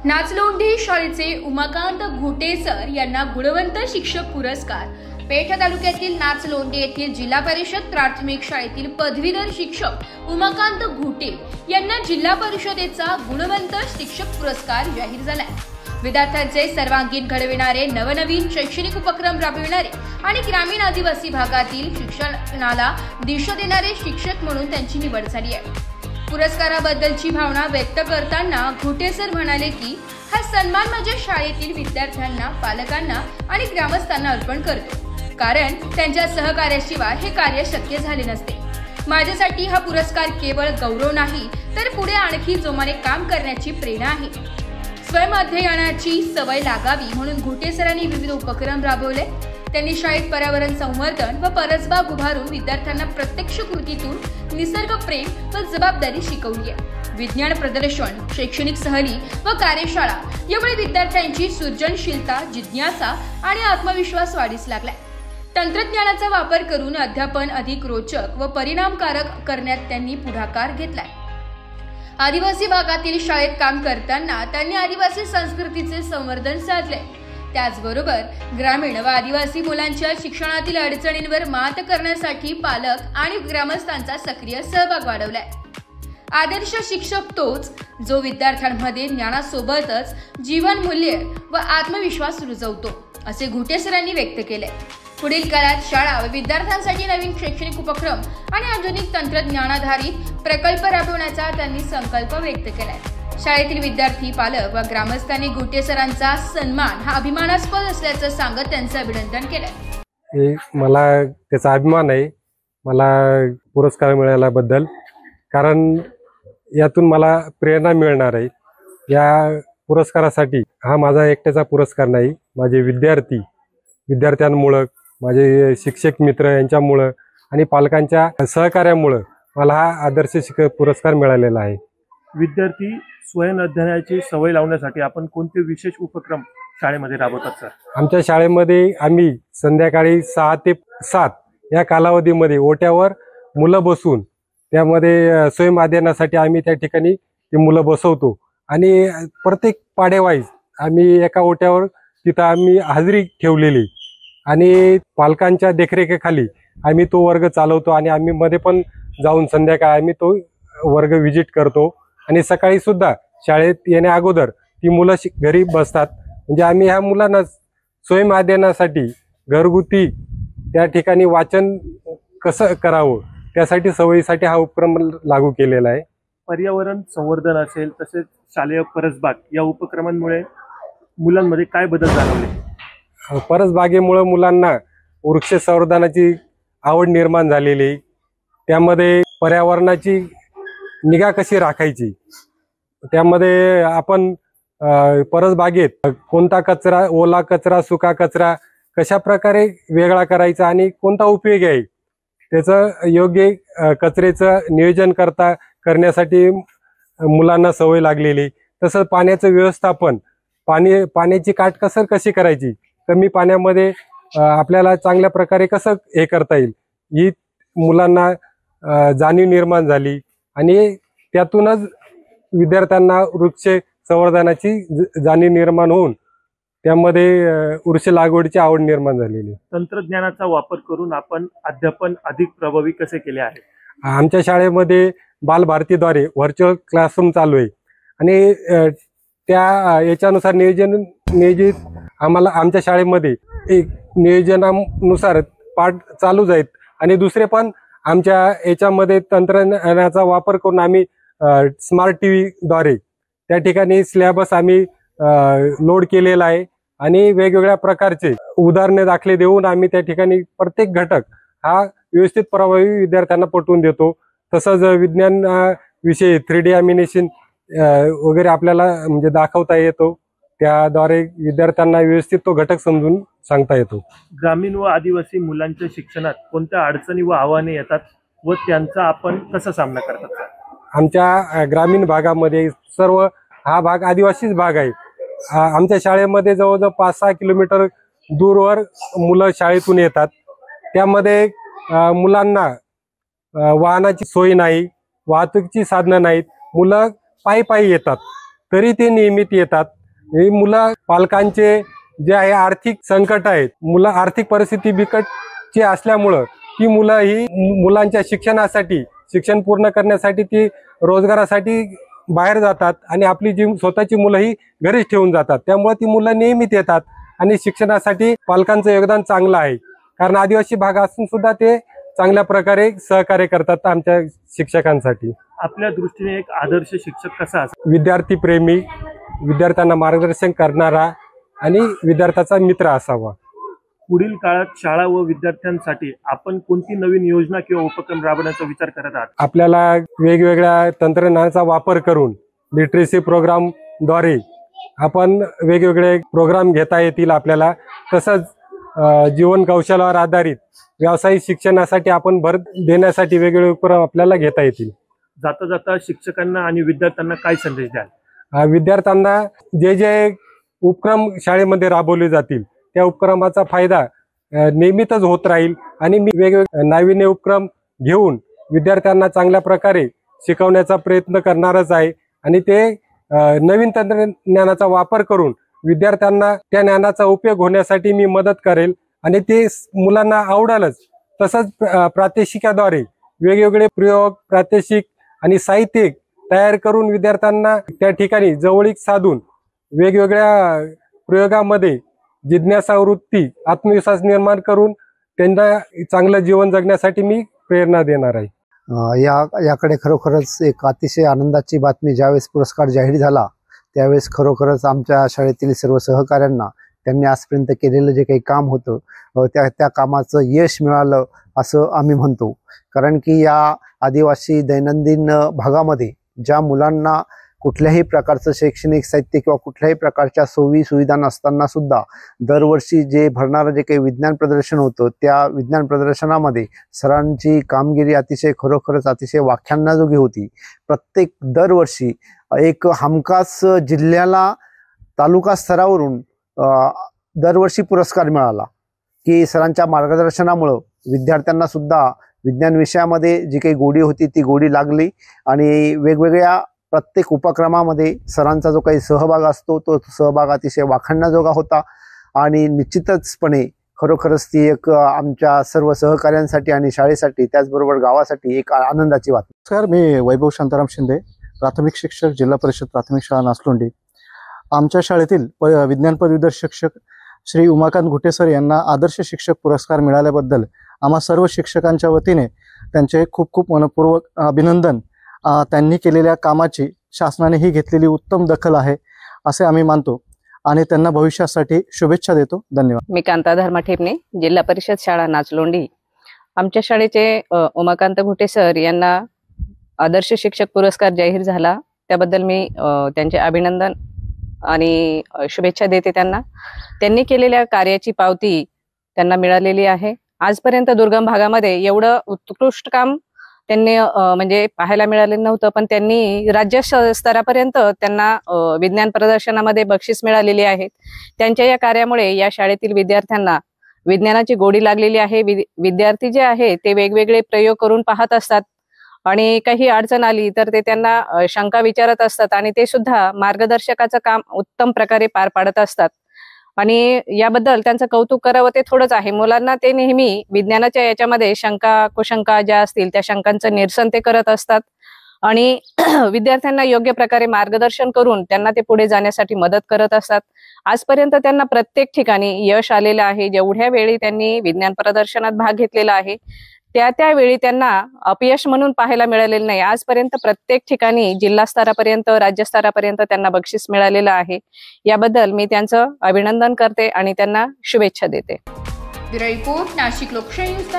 नाचलोंडी शाळेचे उमाकांत घोटे सर यांना गुणवंत शिक्षक पुरस्कार। पेठ तालुक्यातील नाचलोंडी येथील जिल्हा परिषद प्राथमिक शाळेतील पदवीधर शिक्षक उमाकांत घोटे यांना जिल्हा परिषदेचा गुणवंत शिक्षक पुरस्कार जाहीर झालाय। विद्यार्थ्यांचे सर्वांगीण घडविणारे, नवनवीन शैक्षणिक उपक्रम राबविणारे आणि ग्रामीण आदिवासी भागातील शिक्षणाला दिशा देणारे शिक्षक म्हणून त्यांची निवड झाली आहे। पुरस्काराबद्दलची भावना व्यक्त करताना घोटे सर म्हणाले की हा सन्मान माझ्या शाळेतील विद्यार्थ्यांना, पालकांना आणि ग्रामस्थांना अर्पण करतो, कारण त्यांच्या सहकार्याशिवाय हे कार्य शक्य झाले नसते। माझ्यासाठी हा पुरस्कार केवळ गौरव नाही, तर पुढे आणखी जोमाने काम करण्याची प्रेरणा आहे। स्वयंअध्ययनाची सवय लागावी म्हणून घोटे सरांनी विविध उपक्रम राबवले। त्यांनी शाळेत पर्यावरण संवर्धन व परसबाग उभारून विद्यार्थ्यांना प्रत्यक्ष कृतीतून निसर्ग प्रेम व जबाबदारी शिकवली आहे। विज्ञान प्रदर्शन, शैक्षणिक सहली व कार्यशाळा यामुळे विद्यार्थ्यांची सृजनशीलता, जिज्ञासा आणि आत्मविश्वास वाढीस लागलाय। तंत्रज्ञानाचा वापर करून अध्यापन अधिक रोचक व परिणामकारक करण्यात त्यांनी पुढाकार घेतलाय। आदिवासी भागातील शाळेत काम करताना त्यांनी आदिवासी संस्कृतीचे संवर्धन साधले। त्याचबरोबर ग्रामीण व आदिवासी मुलांच्या शिक्षणातील अडचणींवर मात करण्यासाठी पालक आणि ग्रामस्थांचा सक्रिय सहभाग वाढवलाय। आदर्श शिक्षक तोच जो विद्यार्थ्यांमध्ये ज्ञानासोबतच जीवनमूल्य व आत्मविश्वास रुजवतो, असे घोटे सरांनी व्यक्त केले। पुढील काळात शाळा व विद्यार्थ्यांसाठी नवीन शैक्षणिक उपक्रम आणि आधुनिक तंत्रज्ञानाधारित प्रकल्प राबवण्याचा त्यांनी संकल्प व्यक्त केलाय। शाळेतील विद्यार्थी, पालक व ग्रामस्थांनी घोटे सरांचा सन्मान हा अभिमानास्पद असल्याचं सांगत त्यांचं अभिनंदन केलंय। मला त्याचा अभिमान आहे, मला पुरस्कार मिळाल्याबद्दल, कारण यातून मला प्रेरणा मिळणार आहे। या पुरस्कारासाठी हा माझा एकट्याचा पुरस्कार नाही, माझे विद्यार्थ्यांमुळे, माझे शिक्षक मित्र यांच्यामुळे आणि पालकांच्या सहकार्यामुळे मला हा आदर्श शिक्षक पुरस्कार मिळालेला आहे। विद्यार्थी स्वयं अध्ययनाची सवय लावण्यासाठी आपण कोणते विशेष उपक्रम शाळेमध्ये राबवतात सर? आमच्या शाळेमध्ये आम्ही संध्याकाळी 6 ते 7 या कालावधीमध्ये ओट्यावर मुलं बसून त्यामध्ये स्वयं अध्ययनासाठी आम्ही त्या ठिकाणी ती मुलं बसवतो आणि प्रत्येक पाडेवाईज आम्ही एका ओट्यावर तिथं आम्ही हाजरी ठेवलेली आणि पालकांच्या देखरेखीखाली आम्ही तो वर्ग चालवतो आणि आम्ही मध्ये पण जाऊन संध्याकाळी आम्ही तो वर्ग व्हिजिट करतो आणि सकाळी सुद्धा शाळेत येण्या अगोदर ती मुलं घरी बसतात। म्हणजे आम्ही ह्या मुलांना स्वयं अध्ययनासाठी घरगुती त्या ठिकाणी वाचन कसं करावं त्यासाठी सवयीसाठी हा उपक्रम लागू केलेला आहे। पर्यावरण संवर्धन असेल, तसेच शालेय परसबाग या उपक्रमांमुळे मुलांमध्ये काय बदल जाणवले? परसबागेमुळे मुलांना वृक्ष संवर्धनाची आवड निर्माण झालेली, त्यामध्ये पर्यावरणाची निगा कशी राखायची, त्यामध्ये आपण परसबागेत कोणता कचरा, ओला कचरा, सुका कचरा कशा प्रकारे वेगळा करायचा आणि कोणता उपयोग आहे त्याचं योग्य कचऱ्याचं नियोजन करण्यासाठी मुलांना सवय लागलेली। तसंच पाण्याचं व्यवस्थापन, पाण्याची काटकसर कशी करायची, कमी पाण्यामध्ये आपल्याला चांगल्या प्रकारे कसं हे करता येईल ही मुलांना जाणीव निर्माण झाली आणि त्यातूनच विद्यार्थ्यांना वृक्ष संवर्धनाची जाणीव निर्माण होऊन त्यामध्ये वृक्ष लागवडीची आवड निर्माण झालेली। तंत्रज्ञानाचा वापर करून आपण अध्यापन अधिक प्रभावी कसे केले आहे? आमच्या शाळेमध्ये बालभारतीद्वारे व्हर्च्युअल क्लासरूम चालू आहे आणि त्या याच्यानुसार नियोजित आम्हाला आमच्या शाळेमध्ये एक नियोजनानुसार पाठ चालूच आहेत आणि दुसरे पण आमच्या याच्यामध्ये तंत्रज्ञानाचा वापर करून आम्ही स्मार्ट टीव्ही द्वारे त्या ठिकाणी सिलेबस आम्ही लोड केलेला आहे आणि वेगवेगळ्या प्रकारचे उदाहरणे दाखले देऊन आम्ही त्या ठिकाणी प्रत्येक घटक हा व्यवस्थित प्रभावी विद्यार्थ्यांना पटवून देतो। तसंच विज्ञान विषय 3D ॲनिमेशन वगैरे आपल्याला म्हणजे दाखवता येतो, त्याद्वारे विद्यार्थ्यांना व्यवस्थित तो घटक समजून सांगता येतो। ग्रामीण व आदिवासी मुलांच्या शिक्षणात कोणत्या अडचणी व आव्हाने येतात व त्यांचा आपण कसा सामना करतात? आमच्या ग्रामीण भागामध्ये सर्व हा भाग आदिवासीच भाग आहे। आमच्या शाळेमध्ये जवळजवळ 5-6 किलोमीटर दूरवर मुलं शाळेतून येतात, त्यामध्ये मुलांना वाहनाची सोय नाही, वाहतुकीची साधनं नाहीत, मुलं पायी येतात। तरी ते नियमित येतात. ही मुलं पालकांचे जे आहे आर्थिक संकट आहेत, मुलं आर्थिक परिस्थिती बिकटची असल्यामुळं ती मुलं ही मुलांच्या शिक्षण पूर्ण करण्यासाठी ती रोजगारासाठी बाहेर जातात आणि आपली जी स्वतःची मुलं ही घरीच ठेवून जातात. त्यामुळे ती मुलं नियमित येतात आणि शिक्षणासाठी पालकांचं योगदान चांगलं आहे. कारण आदिवासी भाग असून सुद्धा ते चांगल्या प्रकारे सहकार्य करतात आमच्या शिक्षकांसाठी. आपल्या दृष्टीने एक आदर्श शिक्षक कसा असावा? विद्यार्थी प्रेमी, विद्यार्थ्यांना मार्गदर्शन करणारा आणि विद्यार्थ्याचा मित्र असावा. पुढील काळात शाळा व विद्यार्थ्यांसाठी आपण कोणती नवीन योजना किंवा उपक्रम राबवण्याचा विचार करत आहात? आपल्याला वेगवेगळ्या तंत्रज्ञानाचा वापर करून लिटरेसी प्रोग्रामद्वारे आपण वेगवेगळे प्रोग्राम घेता येतील आपल्याला. तसंच जीवन कौशल्यावर आधारित व्यावसायिक शिक्षणासाठी आपण भर देण्यासाठी वेगवेगळे उपक्रम आपल्याला घेता येतील. जाता जाता शिक्षकांना आणि विद्यार्थ्यांना काय संदेश द्याल? विद्यार्थ्यांना जे जे उपक्रम शाळेमध्ये राबवले जातील त्या उपक्रमाचा फायदा नेहमीच होत राहील आणि मी वेगवेगळे नाविन्य उपक्रम घेऊन विद्यार्थ्यांना चांगल्या प्रकारे शिकवण्याचा प्रयत्न करणारच आहे. आणि ते नवीन तंत्रज्ञानाचा वापर करून विद्यार्थ्यांना त्या ज्ञानाचा उपयोग होण्यासाठी मी मदत करेल आणि ते मुलांना आवडेलच. तसंच प्रात्यक्षिकाद्वारे वेगवेगळे प्रयोग, प्रात्यक्षिक आणि साहित्य तयार करून विद्यार्थ्यांना त्या ठिकाणी जवळीक साधून वेगवेगळ्या प्रयोगामध्ये जिज्ञासा वृत्ती, आत्मविश्वास निर्माण करून त्यांना चांगलं जीवन जगण्यासाठी मी प्रेरणा देणार आहे. याकडे खरोखरच एक अतिशय आनंदाची बातमी. ज्यावेळेस पुरस्कार जाहीर झाला त्यावेळेस खरोखरच आमच्या शाळेतील सर्व सहकाऱ्यांना त्यांनी आजपर्यंत केलेलं जे काही काम होतं त्या कामाचं यश मिळालं असं आम्ही म्हणतो. कारण की या आदिवासी दैनंदिन भागामध्ये ज्या मुलांना कुठल्याही प्रकारचं शैक्षणिक साहित्य किंवा कुठल्याही प्रकारच्या सोयी सुविधा नसताना सुद्धा दरवर्षी जे भरणारं जे काही विज्ञान प्रदर्शन होतं त्या विज्ञान प्रदर्शनामध्ये सरांची कामगिरी खरोखरच अतिशय व्याख्यानाजोगी होती. प्रत्येक दरवर्षी एक हमखास जिल्ह्याला तालुका स्तरावरून दरवर्षी पुरस्कार मिळाला की सरांच्या मार्गदर्शनामुळं विद्यार्थ्यांना सुद्धा विज्ञान विषयामध्ये जी काही गोडी होती ती गोडी लागली आणि वेगवेगळ्या प्रत्येक उपक्रमामध्ये सरांचा जो काही सहभाग असतो तो सहभाग अतिशय वाखाणण्याजोगा होता. आणि निश्चितचपणे खरोखरच ती एक आमच्या सर्व सहकाऱ्यांसाठी आणि शाळेसाठी त्याचबरोबर गावासाठी एक आनंदाची बातमी. सर, मी वैभव शांताराम शिंदे, प्राथमिक शिक्षक, जिल्हा परिषद प्राथमिक शाळा नाचलोंडी. आमच्या शाळेतील विज्ञान पदवीधर शिक्षक श्री उमाकांत घुटे सर यांना आदर्श शिक्षक पुरस्कार मिळाल्याबद्दल आम्हा सर्व शिक्षकांच्या वतीने त्यांचे खूप खूप मनपूर्वक अभिनंदन. त्यांनी केलेल्या कामाची शासनाने ही घेतलेली उत्तम दखल आहे असे आम्ही मानतो आणि त्यांना भविष्यासाठी शुभेच्छा देतो. धन्यवाद. मी कांता धर्मा ठेपणे, जिल्हा परिषद शाळा नाचलोंडी. आमच्या शाळेचे उमाकांत घुटे सर यांना आदर्श शिक्षक पुरस्कार जाहीर झाला त्याबद्दल मी त्यांचे अभिनंदन आणि शुभेच्छा देते त्यांना. त्यांनी केलेल्या कार्याची पावती त्यांना मिळालेली आहे. आजपर्यंत दुर्गम भागामध्ये एवढं उत्कृष्ट काम त्यांनी म्हणजे पाहायला मिळालेलं नव्हतं, पण त्यांनी राज्य स्तरापर्यंत त्यांना विज्ञान प्रदर्शनामध्ये बक्षीस मिळालेली आहेत. त्यांच्या या कार्यामुळे या शाळेतील विद्यार्थ्यांना विज्ञानाची गोडी लागलेली आहे. विद्यार्थी जे आहे ते वेगवेगळे प्रयोग करून पाहत असतात आणि काही अडचण आली तर ते त्यांना शंका विचारत असतात आणि ते सुद्धा मार्गदर्शकाचं काम उत्तम प्रकारे पार पाडत असतात आणि याबद्दल त्यांचं कौतुक करावं ते थोडंच आहे. मुलांना ते नेहमी विज्ञानाच्या याच्यामध्ये शंका कुशंका ज्या असतील त्या शंकांचं निरसन ते करत असतात आणि विद्यार्थ्यांना योग्य प्रकारे मार्गदर्शन करून त्यांना ते पुढे जाण्यासाठी मदत करत असतात. आजपर्यंत त्यांना प्रत्येक ठिकाणी यश आलेलं आहे. जेवढ्या वेळी त्यांनी विज्ञान प्रदर्शनात भाग घेतलेला आहे त्यावेळी त्यांना अपयश म्हणून पाहायला मिळालेलं नाही. आजपर्यंत प्रत्येक ठिकाणी जिल्हा स्तरापर्यंत राज्य स्तरापर्यंत त्यांना बक्षीस मिळालेलं आहे. याबद्दल मी त्यांचं अभिनंदन करते आणि त्यांना शुभेच्छा देते. ब्युरो रिपोर्ट, नाशिक लोकशाही न्यूज.